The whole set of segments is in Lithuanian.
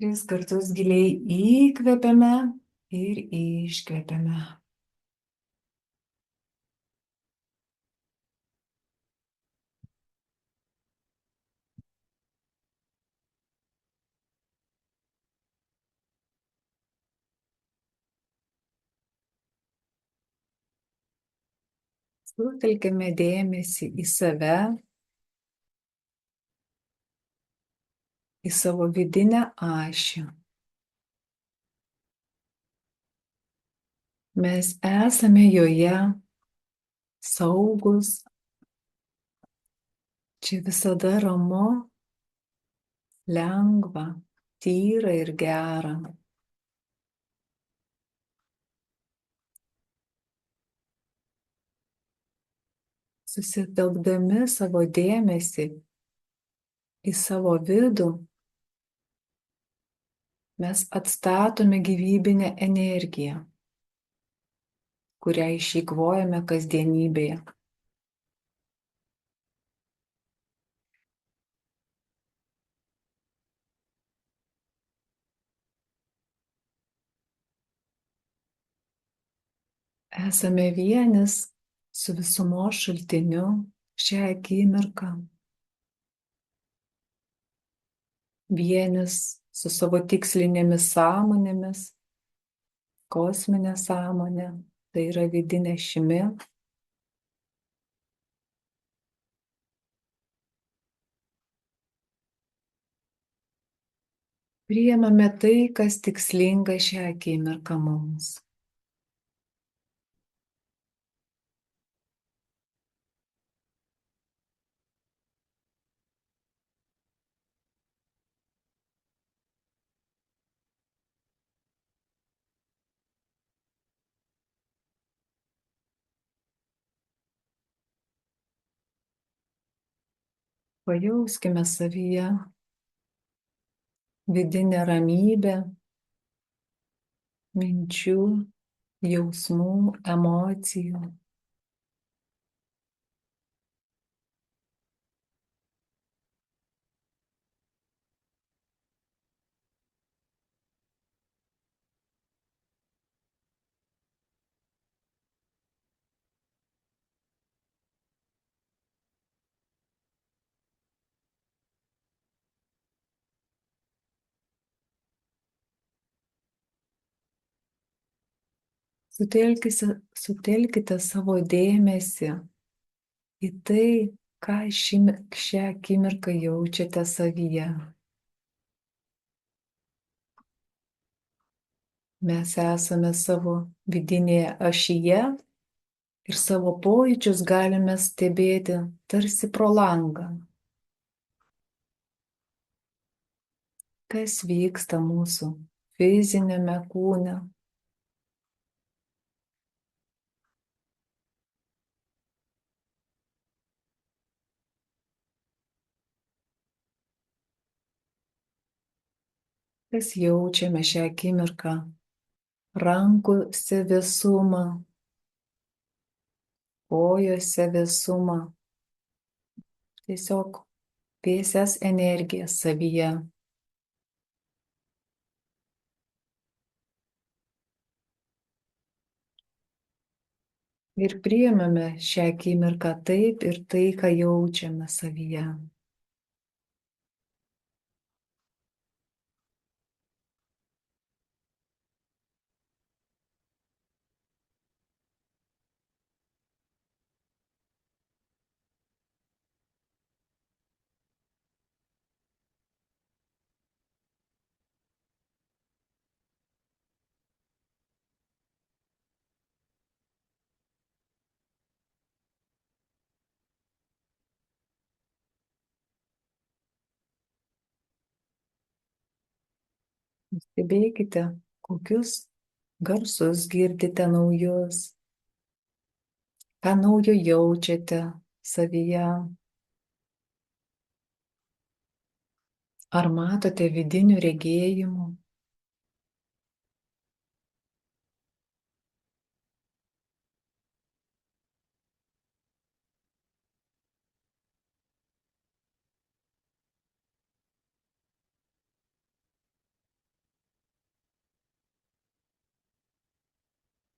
Tris kartus giliai įkvepiame ir iškvepiame. Sutelkime dėmesį į save, į savo vidinę ašį. Mes esame joje saugus. Čia visada ramu, lengva, tyra ir gera. Susitelkdami savo dėmesį į savo vidų, mes atstatome gyvybinę energiją, kurią išeikvojame kasdienybėje. Esame vienis su visumos šaltiniu šią akimirką. Vienis su savo tikslinėmis sąmonėmis, kosminė sąmonė, tai yra vidinė šimi. Priimame tai, kas tikslinga šią akimirką mums. Pajauskime savyje vidinę ramybę, minčių, jausmų, emocijų. Sutelkite savo dėmesį į tai, ką šią akimirką jaučiate savyje. Mes esame savo vidinėje ašyje ir savo pojūčius galime stebėti tarsi pro langą. Kas vyksta mūsų fiziniame kūne? Kas jaučiame šią akimirką? Rankose vėsumą, kojose vėsumą, tiesiog vėsias energijas savyje. Ir priimame šią akimirką taip ir tai, ką jaučiame savyje. Stebėkite, kokius garsus girdite naujus, ką naujo jaučiate savyje. Ar matote vidinių regėjimų?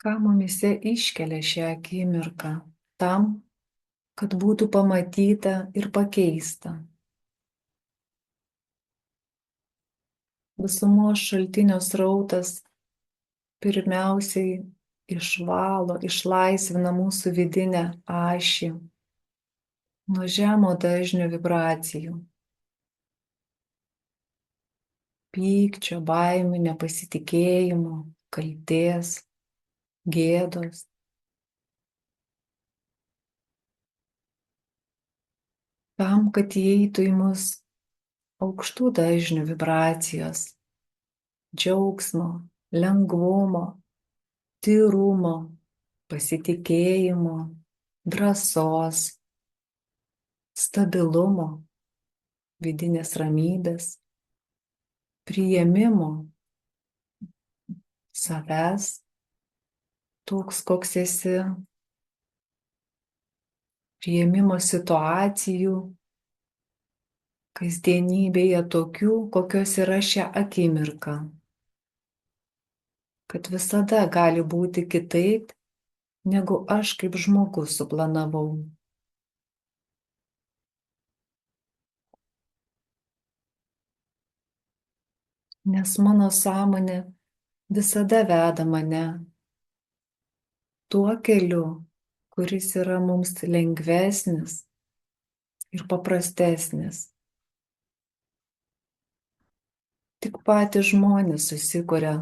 ką mumise iškelia šią akimirką, tam, kad būtų pamatyta ir pakeista. Visumos šaltinio srautas pirmiausiai išvalo, išlaisvina mūsų vidinę ašį nuo žemo dažnio vibracijų. Pykčio, baimių, nepasitikėjimo, kaltės, gėdos. Tam, kad įeitų į mus aukštų dažnių vibracijos, džiaugsmo, lengvumo, tyrumo, pasitikėjimo, drąsos, stabilumo, vidinės ramybės, priėmimo savęs, toks, koks esi, priėmimo situacijų, kasdienybėje tokių, kokios yra šią akimirką. Kad visada gali būti kitaip, negu aš kaip žmogus suplanavau. Nes mano sąmonė visada veda mane tuo keliu, kuris yra mums lengvesnis ir paprastesnis. Tik patys žmonės susikuria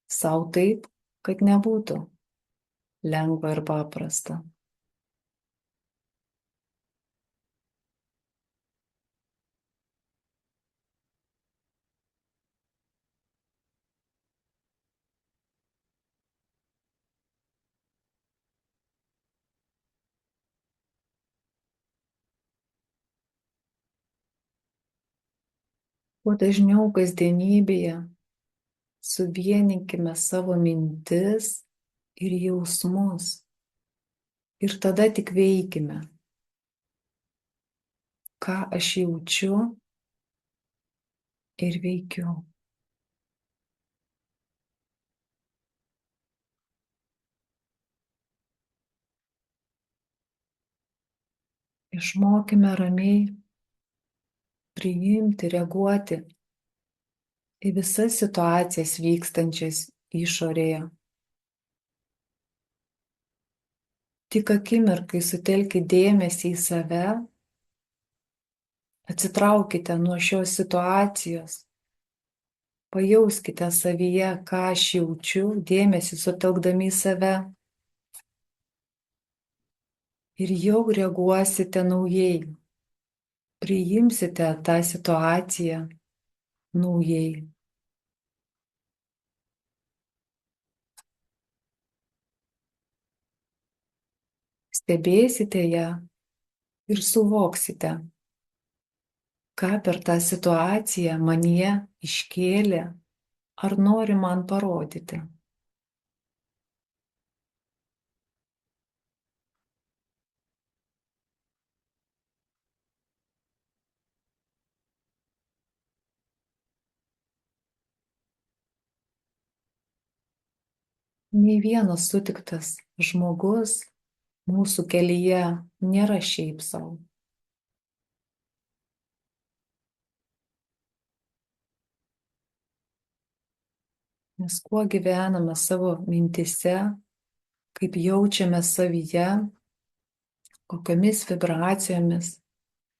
savo taip, kad nebūtų lengva ir paprasta. Kuo dažniau kasdienybėje suvieninkime savo mintis ir jausmus ir tada tik veikime, ką aš jaučiu ir veikiu. Išmokime ramiai priimti, reaguoti į visas situacijas vykstančias išorėje. Tik akimirkai sutelkite dėmesį į save, atsitraukite nuo šios situacijos, pajauskite savyje, ką aš jaučiu, dėmesį sutelkdami į save ir jau reaguosite naujai, priimsite tą situaciją naujai. Stebėsite ją ir suvoksite, ką per tą situaciją manyje iškėlė ar nori man parodyti. Nei vienas sutiktas žmogus mūsų kelyje nėra šiaip sau. Nes kuo gyvename savo mintise, kaip jaučiame savyje, kokiomis vibracijomis,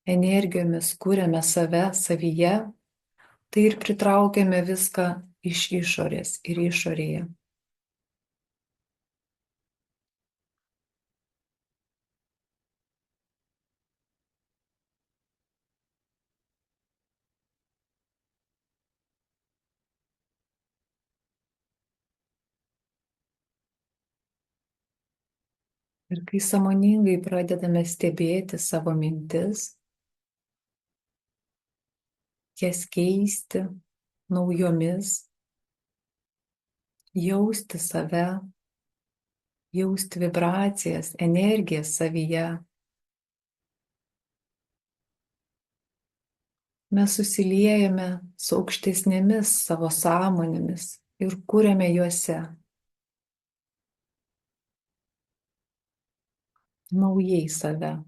energijomis kūrėme save savyje, tai ir pritraukiame viską iš išorės ir išorėje. Ir kai sąmoningai pradedame stebėti savo mintis, jas keisti naujomis, jausti save, jausti vibracijas, energiją savyje, mes susiliejame su aukštesnėmis savo sąmonėmis ir kuriame juose. naujai save.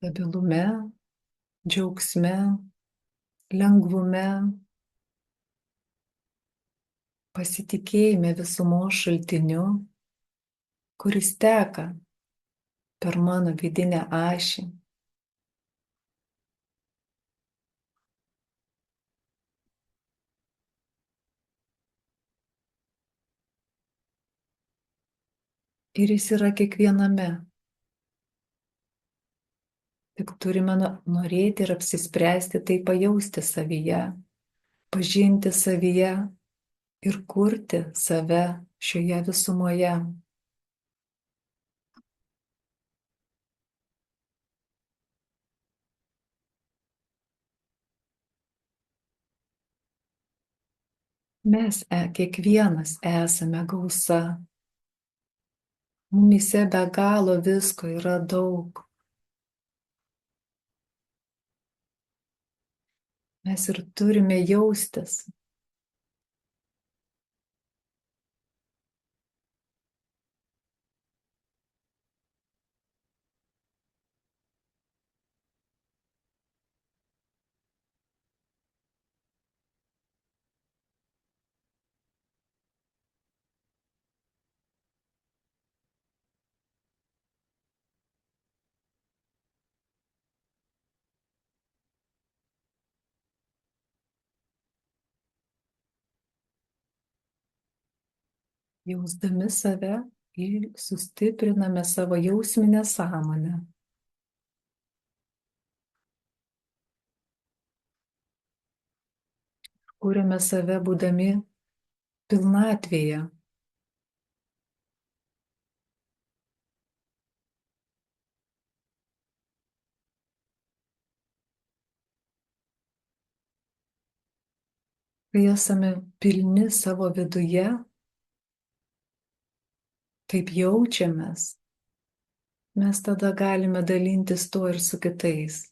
Stabilume, džiaugsme, lengvume, pasitikėjime visumos šaltiniu, kuris teka per mano vidinę ašį. Ir jis yra kiekviename. Tik turime norėti ir apsispręsti tai pajausti savyje, pažinti savyje ir kurti save šioje visumoje. Mes kiekvienas esame gausa. Mumise be galo visko yra daug. Mes ir turime jaustis. Jausdami save ir sustipriname savo jausminę sąmonę. Kūrėme save būdami pilnatvėje. Kai esame pilni savo viduje, taip jaučiamės, mes tada galime dalintis tuo ir su kitais.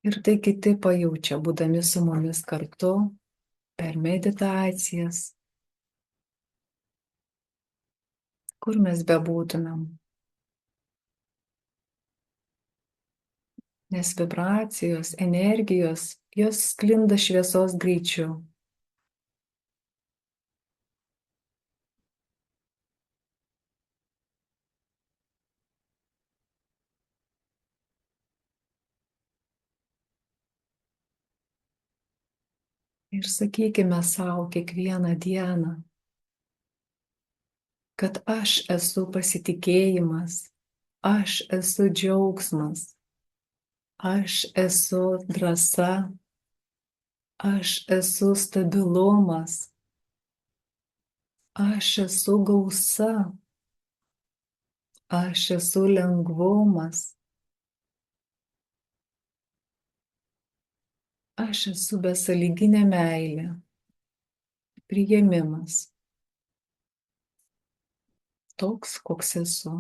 Ir tai kiti pajaučia, būdami su mumis kartu per meditacijas, kur mes bebūtumėm. Nes vibracijos, energijos, jos sklinda šviesos greičiu. Ir sakykime savo kiekvieną dieną, kad aš esu pasitikėjimas, aš esu džiaugsmas, aš esu drąsa, aš esu stabilumas, aš esu gausa, aš esu lengvumas, aš esu besąlyginė meilė, priėmimas, toks, koks esu.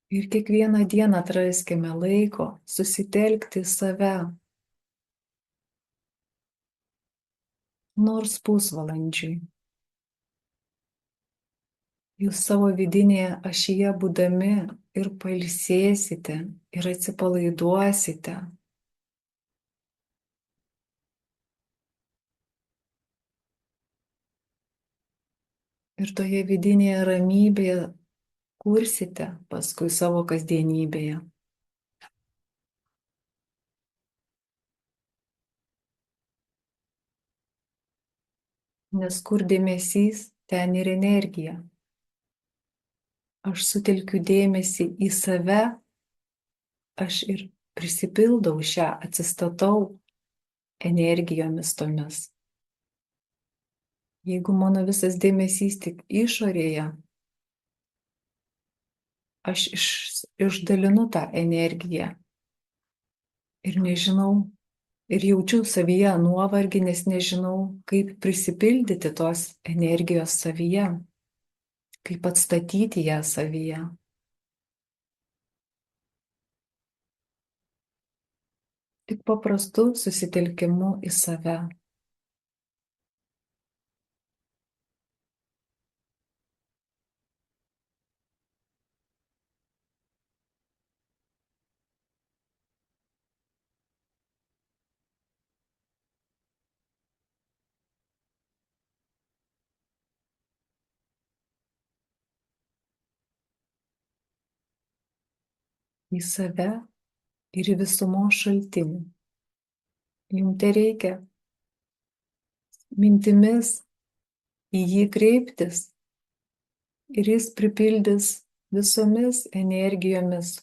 Ir kiekvieną dieną atraskime laiko susitelkti į save. Nors pusvalandžiui. Jūs savo vidinėje ašyje būdami ir pailsėsite, ir atsipalaiduosite. Ir toje vidinėje ramybėje kursite paskui savo kasdienybėje. Nes kur dėmesys, ten ir energija. Aš sutelkiu dėmesį į save, aš ir prisipildau šią, atsistatau energijomis tomis. Jeigu mano visas dėmesys tik išorėje, aš išdalinu tą energiją ir nežinau, ir jaučiu savyje nuovargį, nes nežinau, kaip prisipildyti tos energijos savyje, kaip atstatyti ją savyje. Tik paprastu susitelkimu į save. Į save ir į visumos šaltinį. Jums tereikia mintimis į jį kreiptis ir jis pripildys visomis energijomis,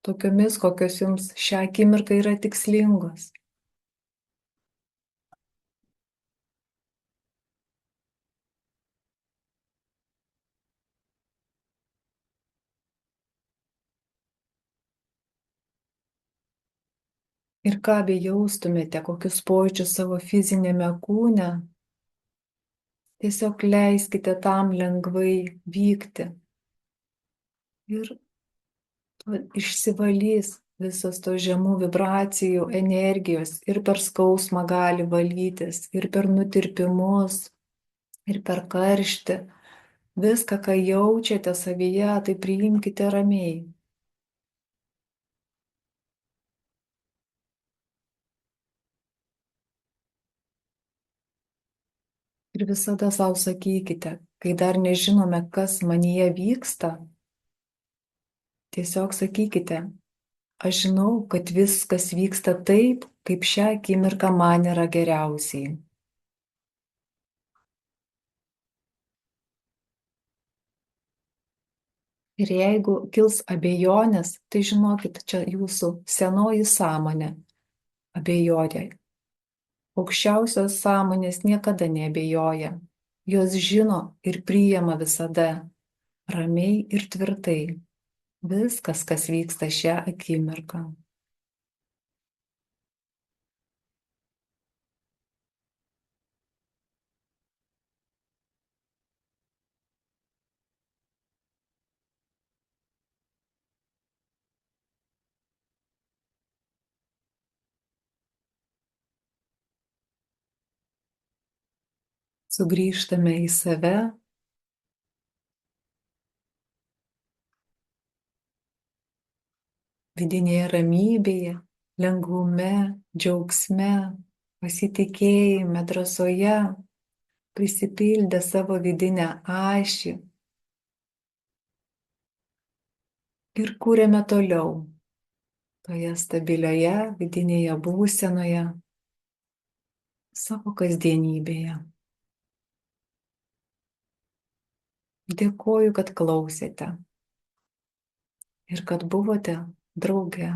tokiomis, kokios jums šią akimirką yra tikslingos. Ir ką bejaustumėte, kokius pojūčius savo fizinėme kūne, tiesiog leiskite tam lengvai vykti. Ir išsivalys visas to žemų vibracijų energijos ir per skausmą gali valytis, ir per nutirpimus, ir per karštį. Viską, ką jaučiate savyje, tai priimkite ramiai. Ir visada savo sakykite, kai dar nežinome, kas manyje vyksta, tiesiog sakykite, aš žinau, kad viskas vyksta taip, kaip šią akimirką man yra geriausiai. Ir jeigu kils abejonės, tai žinokit, čia jūsų senoji sąmonė abejoja. Aukščiausios sąmonės niekada neabejoja. Jos žino ir priima visada, ramiai ir tvirtai, viskas, kas vyksta šią akimirką. Sugrįžtame į save, vidinėje ramybėje, lengvume, džiaugsme, pasitikėjime, drąsoje, prisipildę savo vidinę ašį ir kūrėme toliau toje stabilioje vidinėje būsenoje, savo kasdienybėje. Dėkoju, kad klausėte ir kad buvote drauge.